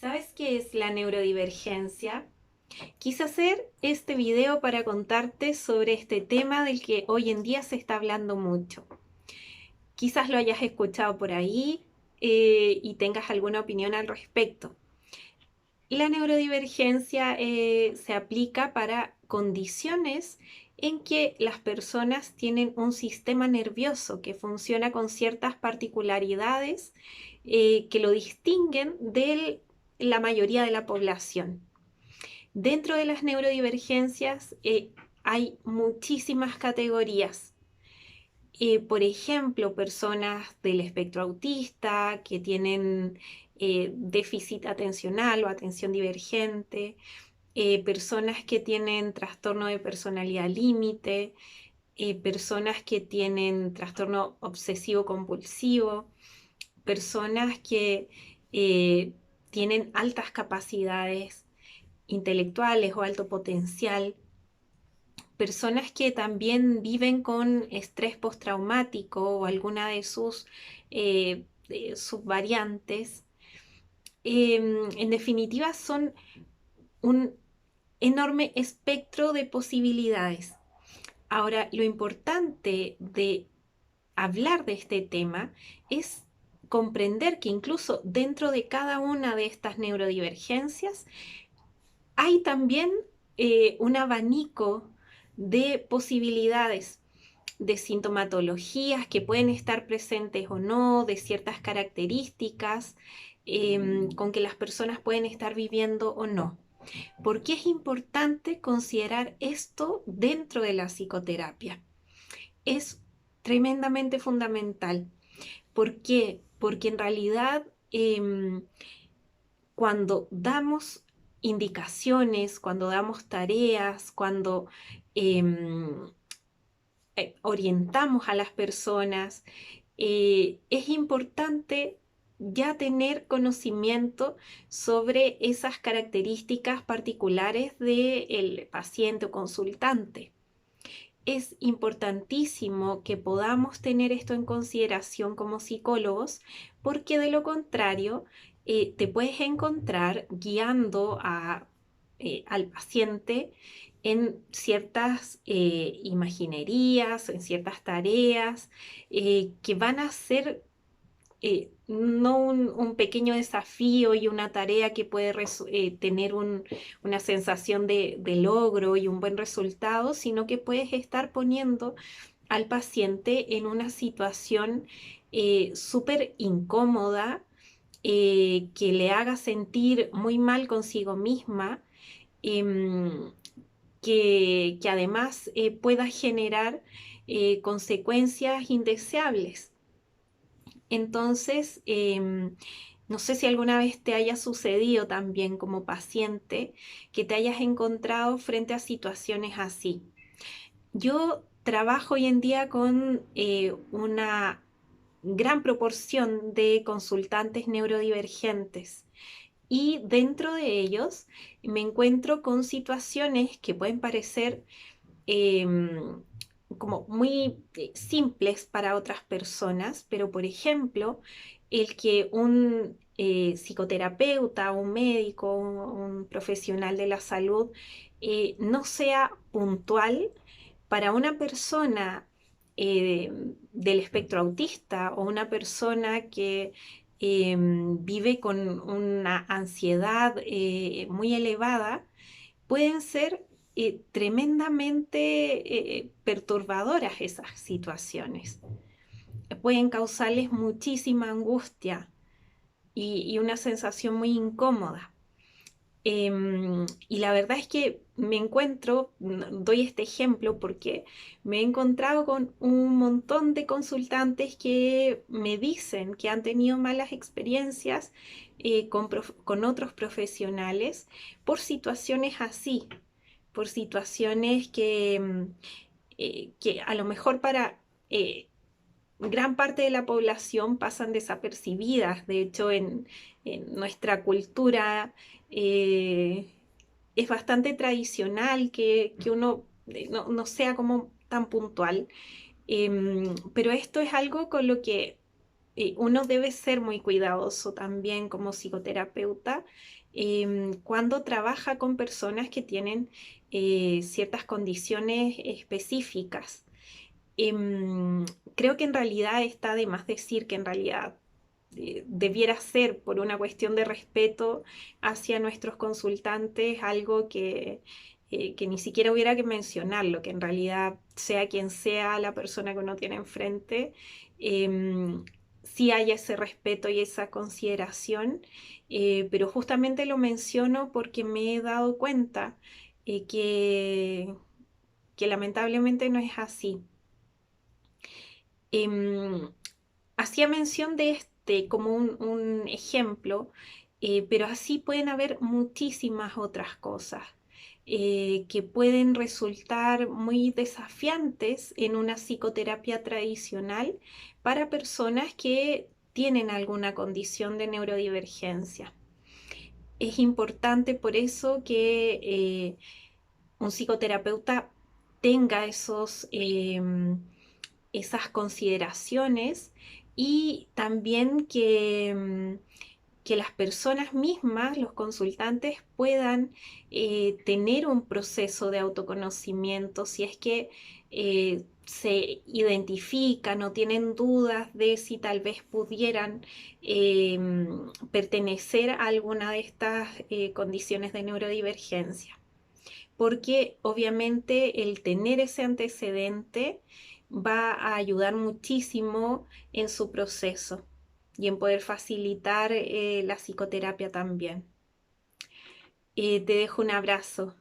¿Sabes qué es la neurodivergencia? Quise hacer este video para contarte sobre este tema del que hoy en día se está hablando mucho. Quizás lo hayas escuchado por ahí y tengas alguna opinión al respecto. La neurodivergencia se aplica para condiciones en que las personas tienen un sistema nervioso que funciona con ciertas particularidades que lo distinguen de la mayoría de la población. Dentro de las neurodivergencias hay muchísimas categorías. Por ejemplo, personas del espectro autista que tienen déficit atencional o atención divergente, personas que tienen trastorno de personalidad límite, personas que tienen trastorno obsesivo compulsivo, personas que eh, tienen altas capacidades intelectuales o alto potencial, personas que también viven con estrés postraumático o alguna de sus variantes. En definitiva, son un enorme espectro de posibilidades. Ahora, lo importante de hablar de este tema es comprender que incluso dentro de cada una de estas neurodivergencias hay también un abanico de posibilidades, de sintomatologías que pueden estar presentes o no, de ciertas características con que las personas pueden estar viviendo o no. ¿Por qué es importante considerar esto dentro de la psicoterapia? Es tremendamente fundamental. ¿Por qué? Porque en realidad cuando damos indicaciones, cuando damos tareas, cuando em, orientamos a las personas, es importante ya tener conocimiento sobre esas características particulares del paciente o consultante. Es importantísimo que podamos tener esto en consideración como psicólogos, porque de lo contrario, te puedes encontrar guiando al paciente en ciertas imaginerías, en ciertas tareas que van a ser no un pequeño desafío y una tarea que puede tener una sensación de logro y un buen resultado, sino que puedes estar poniendo al paciente en una situación súper incómoda, que le haga sentir muy mal consigo misma, em, que además pueda generar consecuencias indeseables. Entonces, no sé si alguna vez te haya sucedido también como paciente que te hayas encontrado frente a situaciones así. Yo trabajo hoy en día con una gran proporción de consultantes neurodivergentes y dentro de ellos me encuentro con situaciones que pueden parecer em, como muy simples para otras personas, pero por ejemplo, el que un psicoterapeuta, un médico, un profesional de la salud no sea puntual para una persona eh, del espectro autista o una persona que vive con una ansiedad muy elevada, pueden ser tremendamente perturbadoras esas situaciones. Pueden causarles muchísima angustia y una sensación muy incómoda. Y la verdad es que me encuentro, doy este ejemplo porque me he encontrado con un montón de consultantes que me dicen que han tenido malas experiencias con otros profesionales por situaciones así, por situaciones que a lo mejor para gran parte de la población pasan desapercibidas. De hecho, en nuestra cultura eh, es bastante tradicional que uno no sea como tan puntual. Pero esto es algo con lo que uno debe ser muy cuidadoso también como psicoterapeuta cuando trabaja con personas que tienen ciertas condiciones específicas. Em, Creo que en realidad está de más decir que en realidad debiera ser por una cuestión de respeto hacia nuestros consultantes algo que ni siquiera hubiera que mencionarlo, que en realidad sea quien sea la persona que uno tiene enfrente, em, sí haya ese respeto y esa consideración, pero justamente lo menciono porque me he dado cuenta eh, que, que lamentablemente no es así. Em, Hacía mención de este como un ejemplo, pero así pueden haber muchísimas otras cosas que pueden resultar muy desafiantes en una psicoterapia tradicional para personas que tienen alguna condición de neurodivergencia. Es importante por eso que un psicoterapeuta tenga esas consideraciones y también que las personas mismas, los consultantes, puedan tener un proceso de autoconocimiento si es que se identifican o tienen dudas de si tal vez pudieran eh, pertenecer a alguna de estas condiciones de neurodivergencia, porque obviamente el tener ese antecedente va a ayudar muchísimo en su proceso y en poder facilitar la psicoterapia también. Te dejo un abrazo.